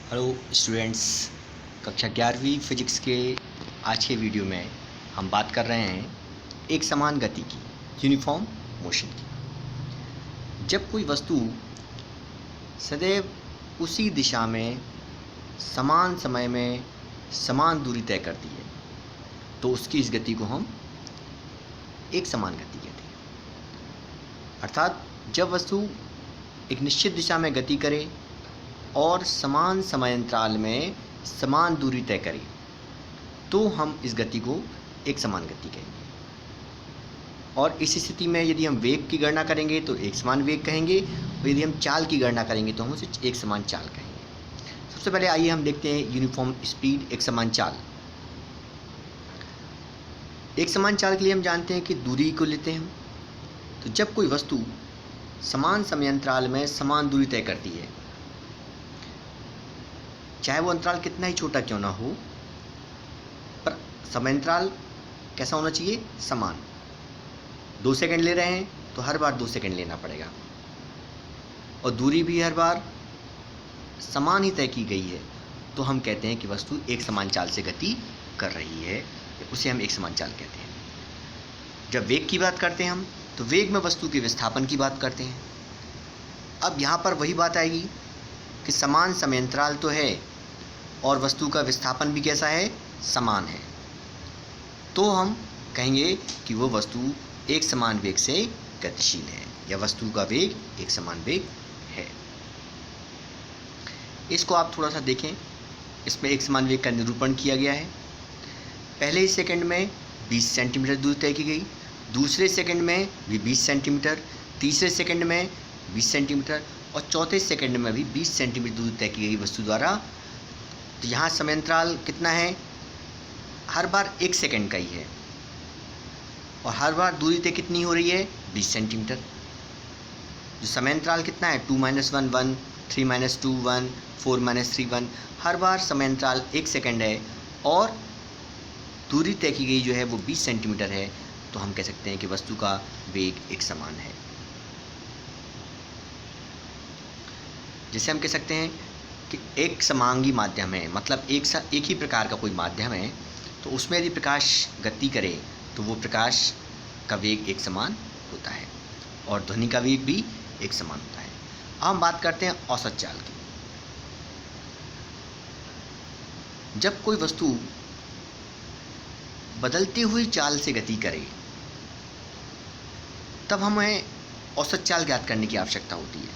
Hello students, कक्षा 11वीं physics के आज के वीडियो में हम बात कर रहे हैं एक समान गति की, यूनिफॉर्म मोशन की। जब कोई वस्तु सदैव उसी दिशा में समान समय में समान दूरी तय करती है तो उसकी इस गति को हम एक समान गति कहते हैं। अर्थात जब वस्तु एक निश्चित दिशा में गति करे और समान समयांतराल में समान दूरी तय करें तो हम इस गति को एक समान गति कहेंगे। और इस स्थिति में यदि हम वेग की गणना करेंगे तो एक समान वेग कहेंगे, और यदि हम चाल की गणना करेंगे तो हम उसे एक समान चाल कहेंगे। सबसे पहले आइए हम देखते हैं यूनिफॉर्म स्पीड, एक समान चाल। एक समान चाल के लिए हम जानते हैं कि दूरी को लेते हैं हम। तो जब कोई वस्तु समान समयांतराल में समान दूरी तय करती है, चाहे वो अंतराल कितना ही छोटा क्यों ना हो, पर समयांतराल कैसा होना चाहिए? समान। 2 सेकंड ले रहे हैं तो हर बार 2 सेकंड लेना पड़ेगा, और दूरी भी हर बार समान ही तय की गई है, तो हम कहते हैं कि वस्तु एक समान चाल से गति कर रही है, उसे हम एक समान चाल कहते हैं। जब वेग की बात करते हैं हम, तो वेग में वस्तु के विस्थापन की बात करते हैं। अब यहाँ पर वही बात आएगी कि समान समयांतराल तो है और वस्तु का विस्थापन भी कैसा है? समान है, तो हम कहेंगे कि वो वस्तु एक समान वेग से गतिशील है, या वस्तु का वेग एक समान वेग है। इसको आप थोड़ा सा देखें, इसमें एक समान वेग का निरूपण किया गया है। पहले ही सेकंड में 20 सेंटीमीटर दूरी तय की गई, दूसरे सेकंड में भी 20 सेंटीमीटर, तीसरे सेकंड में 20 सेंटीमीटर, और चौथे सेकंड में भी 20 सेंटीमीटर दूरी तय की गई वस्तु द्वारा। तो यहाँ समयांतराल कितना है? हर बार 1 सेकंड का ही है, और हर बार दूरी तय कितनी हो रही है? 20 सेंटीमीटर। जो समयांतराल कितना है? 2 - 1 1, 3 - 2 1, 4 - 3 1। हर बार समयांतराल 1 सेकंड है और दूरी तय की गई जो है वो 20 सेंटीमीटर है, तो हम कह सकते हैं कि वस्तु का वेग एक समान है। जैसे हम कह सकते हैं कि एक समांगी माध्यम है, मतलब एक ही प्रकार का कोई माध्यम है, तो उसमें यदि प्रकाश गति करे तो वो प्रकाश का वेग एक समान होता है, और ध्वनि का वेग भी एक समान होता है। अब हम बात करते हैं औसत चाल की। जब कोई वस्तु बदलती हुई चाल से गति करे तब हमें औसत चाल ज्ञात करने की आवश्यकता होती है,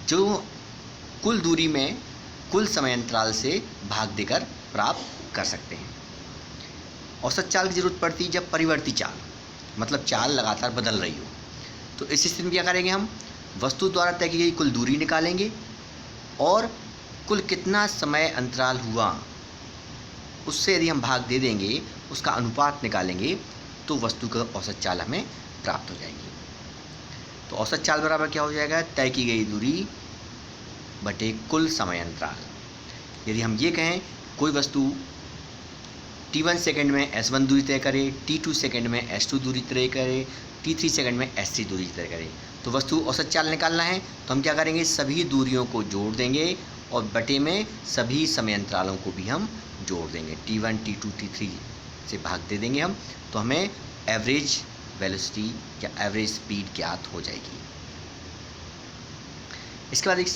जो कुल दूरी में कुल समयांतराल से भाग देकर प्राप्त कर सकते हैं। औसत चाल की जरूरत पड़ती है जब परिवर्ती चाल, मतलब चाल लगातार बदल रही हो। तो इस स्थिति में क्या करेंगे? हम वस्तु द्वारा तय की गई कुल दूरी निकालेंगे और कुल कितना समय अंतराल हुआ उससे यदि हम भाग दे देंगे, उसका अनुपात निकालेंगे, तो वस्तु का औसत चाल हमें प्राप्त हो जाएगी। तो औसत चाल बराबर क्या हो जाएगा? तय की गई दूरी बटे कुल समय अंतराल। यदि हम ये कहें कोई वस्तु t1 सेकंड में s1 दूरी तय करे, t2 सेकंड में s2 दूरी तय करे, t3 सेकंड में s3 दूरी तय करे, तो वस्तु औसत चाल निकालना है तो हम क्या करेंगे? सभी दूरियों को जोड़ देंगे और बटे में सभी समय अंतरालों को भी हम जोड़ देंगे। t1, t2, t3 से भाग दे देंगे हम, तो हमें एवरेज वेलोसिटी या एवरेज स्पीड ज्ञात हो जाएगी। इसके बाद एक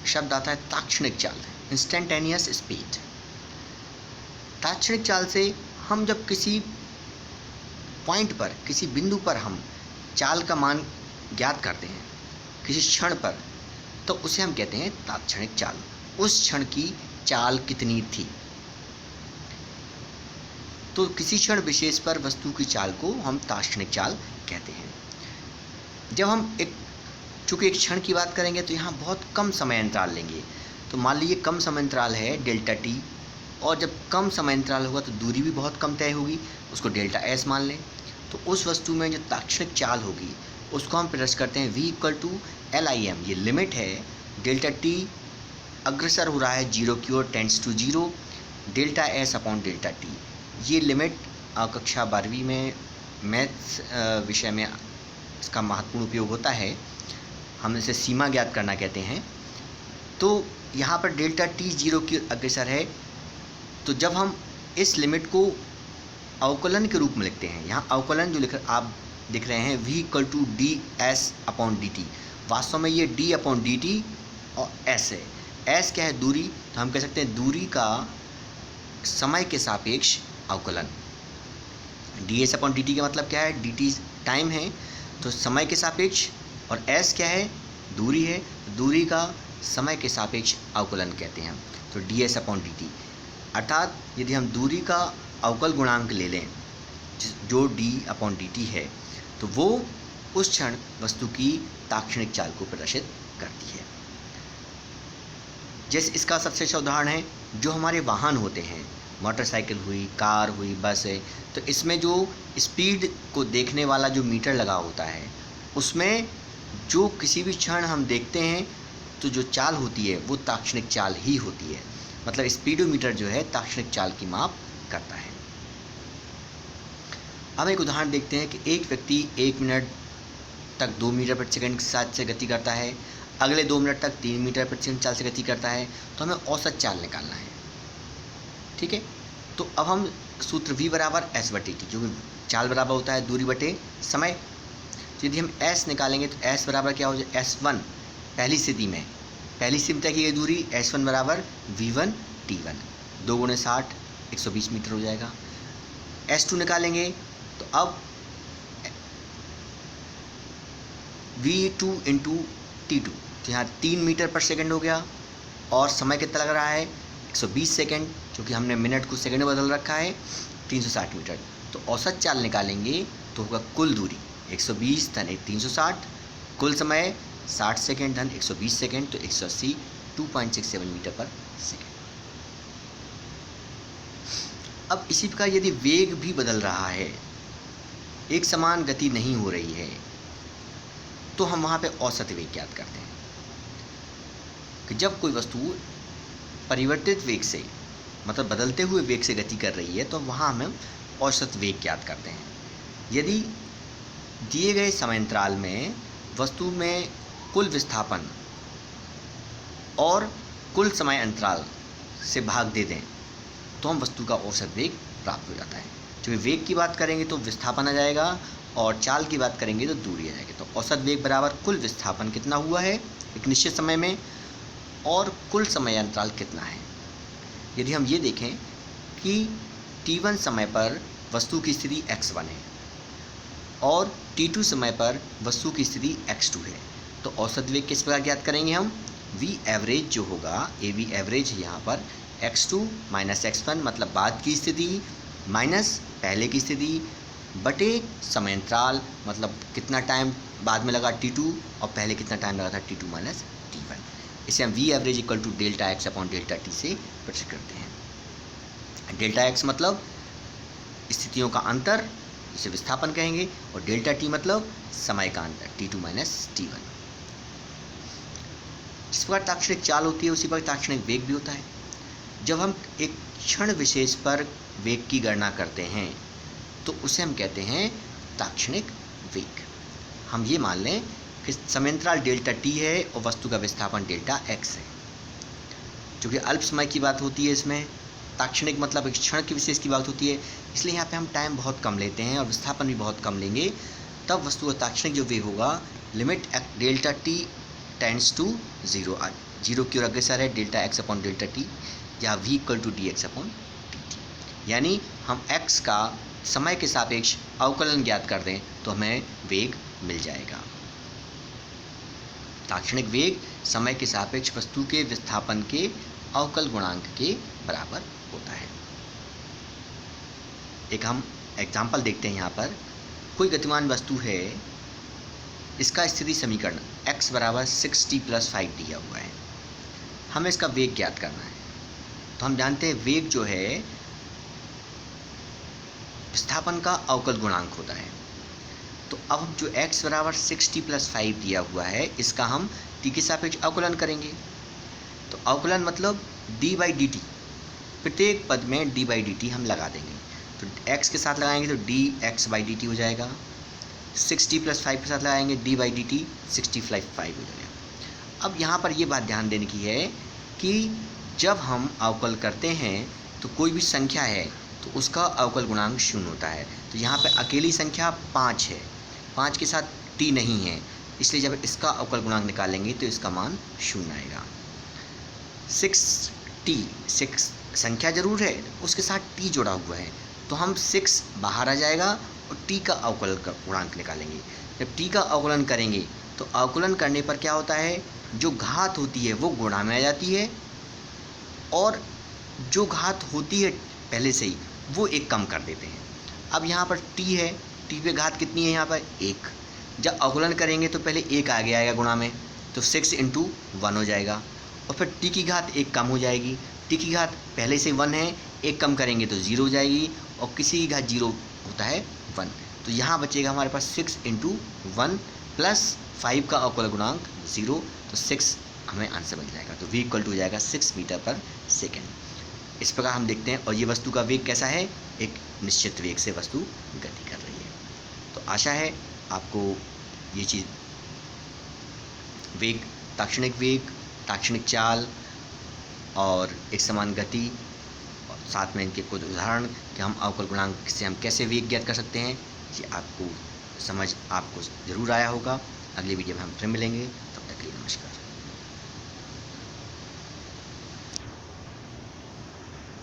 शब्द आता है तात्क्षणिक चाल, इंस्टेंटेनियस स्पीड। तात्क्षणिक चाल से हम जब किसी पॉइंट पर, किसी बिंदु पर हम चाल का मान ज्ञात करते हैं, किसी क्षण पर, तो उसे हम कहते हैं तात्क्षणिक चाल। उस क्षण की चाल कितनी थी, तो किसी क्षण विशेष पर वस्तु की चाल को हम तात्क्षणिक चाल कहते हैं। जब हम चूँकि एक क्षण की बात करेंगे तो यहाँ बहुत कम समय अंतराल लेंगे। तो मान लीजिए कम समय अंतराल है डेल्टा टी, और जब कम समय अंतराल होगा तो दूरी भी बहुत कम तय होगी, उसको डेल्टा एस मान लें। तो उस वस्तु में जो तात्क्षणिक चाल होगी उसको हम प्रदर्शित करते हैं v = LIM। ये लिमिट है, डेल्टा टी अग्रसर हो रहा है 0 की ओर, tends to 0, delta S upon delta T. ये लिमिट कक्षा 12वीं में मैथ्स विषय में इसका महत्वपूर्ण उपयोग होता है। हम इसे सीमा ज्ञात करना कहते हैं। तो यहाँ पर डेल्टा टी 0 की अग्रसर है, तो जब हम इस लिमिट को अवकलन के रूप में लिखते हैं, यहाँ अवकलन जो आप दिख रहे हैं v equal to d s upon d t, वास्तव में ये d अपॉन डी टी और s है। s क्या है? दूरी। तो हम कह सकते हैं दूरी का समय के सापेक्ष अवकलन। D s upon d T का मतलब क्या है? डी टी टाइम है, तो समय के सापेक्ष, और s क्या है? दूरी है, दूरी का समय के सापेक्ष अवकलन कहते हैं हम, तो D s upon d T. अर्थात यदि हम दूरी का अवकल गुणांक ले लें जो d अपॉन डी टी है, तो वो उस क्षण वस्तु की ताक्षणिक चाल को प्रदर्शित करती है। जैसे इसका सबसे अच्छा उदाहरण है जो हमारे वाहन होते हैं, मोटरसाइकिल हुई, कार हुई, बस है, तो इसमें जो स्पीड को देखने वाला जो मीटर लगा होता है, उसमें जो किसी भी क्षण हम देखते हैं तो जो चाल होती है वो ताक्षणिक चाल ही होती है। मतलब स्पीडोमीटर जो है ताक्षणिक चाल की माप करता है। अब एक उदाहरण देखते हैं कि एक व्यक्ति 1 मिनट तक 2 मीटर प्रति सेकंड के साथ से गति करता है, अगले 2 मिनट तक 3 मीटर प्रति सेकंड चाल से गति करता है, तो हमें औसत चाल निकालना है। ठीक है, तो अब हम सूत्र v बराबर एस बटे टी, जो कि चाल बराबर होता है दूरी बटे समय। तो यदि हम s निकालेंगे तो s बराबर क्या हो जाए? s1 पहली स्थिति में तय की गई दूरी s1 बराबर v1 t1, 2 गुणे 60 120 मीटर हो जाएगा। s2 निकालेंगे तो अब v2 इंटू t2, तो यहाँ 3 मीटर पर सेकंड हो गया, और समय कितना लग रहा है? 120 सेकंड, क्योंकि हमने मिनट को सेकंड में बदल रखा है, 360 मीटर। तो औसत चाल निकालेंगे तो होगा कुल दूरी 120 धन 360, कुल समय 60 सेकंड धन 120 सेकंड, तो 180 2.67 मीटर पर सेकंड। अब इसी प्रकार यदि वेग भी बदल रहा है, एक समान गति नहीं हो रही है, तो हम वहाँ पे औसत वेग ज्ञात करते हैं कि जब कोई वस्तु परिवर्तित वेग से, मतलब बदलते हुए वेग से गति कर रही है, तो वहाँ हम औसत वेग ज्ञात करते हैं। यदि दिए गए समयांतराल में वस्तु में कुल विस्थापन और कुल समय अंतराल से भाग दे दें, तो हम वस्तु का औसत वेग प्राप्त हो जाता है। क्योंकि वेग की बात करेंगे तो विस्थापन आ जाएगा, और चाल की बात करेंगे तो दूरी आ जाएगी। तो औसत वेग बराबर कुल विस्थापन कितना हुआ है एक निश्चित समय में, और कुल समय अंतराल कितना है। यदि हम ये देखें कि t1 समय पर वस्तु की स्थिति x1 है और t2 समय पर वस्तु की स्थिति x2 है, तो औसत वेग किस प्रकार ज्ञात करेंगे हम? v एवरेज जो होगा, av एवरेज यहाँ पर x2 माइनस x1, मतलब बाद की स्थिति माइनस पहले की स्थिति, बटे समयांतराल, मतलब कितना टाइम बाद में लगा t2 और पहले कितना टाइम लगा था t2 माइनस t1। इसे हम v average equal to delta x upon delta t से प्रदर्शित करते हैं। डेल्टा x मतलब स्थितियों का अंतर, जिसे विस्थापन कहेंगे, और डेल्टा t मतलब समय का अंतर, t2 माइनस t1। जिस प्रकार ताक्षणिक चाल होती है उसी पर ताक्षणिक वेग भी होता है। जब हम एक क्षण विशेष पर वेग की गणना करते हैं तो उसे हम कहते हैं ताक्षणिक वेग। हम ये मान लें कि समयांतराल डेल्टा t है और वस्तु का विस्थापन डेल्टा x है, जो कि अल्प समय की बात होती है। इसमें ताक्षणिक मतलब एक क्षण की विशेष की बात होती है, इसलिए यहाँ पे हम टाइम बहुत कम लेते हैं और विस्थापन भी बहुत कम लेंगे। तब वस्तु का ताक्षणिक जो वेग होगा limit delta t tends to 0, 0 की ओर अग्रसर है, delta x upon delta t, जहाँ v equal to d x upon d t. यानी हम x का समय के सापेक्ष अवकलन ज्ञात कर दें तो हमें वेग मिल जाएगा। ताक्षणिक वेग समय के सापेक्ष वस्तु के विस्थापन के अवकल गुणांक के बराबर होता है। एक हम एग्जाम्पल देखते हैं। यहाँ पर कोई गतिमान वस्तु है, इसका स्थिति समीकरण x बराबर 6t + 5 दिया हुआ है, हमें इसका वेग ज्ञात करना है। तो हम जानते हैं वेग जो है विस्थापन का अवकल गुणांक होता है। तो अब हम जो x बराबर 6t + 5 दिया हुआ है, इसका हम t के सापेक्ष अवकलन करेंगे। तो अवकलन मतलब d/dt, प्रत्येक पद में d/dt हम लगा देंगे। तो x के साथ लगाएंगे तो dx/dt हो जाएगा, 6t + 5 के साथ लगाएंगे d/dt 65 हो जाएगा। अब यहाँ पर ये बात ध्यान देने की है कि जब हम अवकल करते हैं तो कोई भी संख्या है तो उसका अवकल गुणांक 0 होता है। तो यहाँ पे अकेली संख्या 5 है, 5 के साथ t नहीं है, इसलिए जब इसका अवकल गुणांक निकालेंगे तो इसका मान 0 आएगा। 6t, 6 संख्या जरूर है, उसके साथ t जुड़ा हुआ है, तो हम 6 बाहर आ जाएगा और t का अवकल गुणांक निकालेंगे। जब t का अवकलन करेंगे तो अवकलन करने पर क्या होता है, जो घात होती है वो गुणा में आ जाती है और जो घात होती है पहले से ही वो एक कम कर देते हैं। अब यहाँ पर t है, t पे घात कितनी है, यहाँ पर 1। जब अवकलन करेंगे तो पहले 1 आगे आएगा गुणा में, तो 6 × 1 हो जाएगा और फिर t की घात 1 कम हो जाएगी। t की घात पहले से 1 है, 1 कम करेंगे तो 0 हो जाएगी और किसी की घात 0 होता है 1। तो यहाँ बचेगा हमारे पास 6 × 1 प्लस 5 का अवकल गुणांक 0, तो 6 हमें आंसर बन जाएगा। तो v इक्वल टू हो जाएगा 6 मीटर पर सेकेंड। इस प्रकार हम देखते हैं। और ये वस्तु का वेग कैसा है, एक निश्चित वेग से वस्तु गति कर रही है। तो आशा है आपको ये चीज़ वेग, ताक्षणिक चाल और एक समान गति, साथ में इनके कुछ उदाहरण कि हम अवकल गुणांक से हम कैसे वेग ज्ञात कर सकते हैं, ये आपको समझ आपको ज़रूर आया होगा। अगले वीडियो में हम फिर मिलेंगे, तब तक के लिए नमस्कार।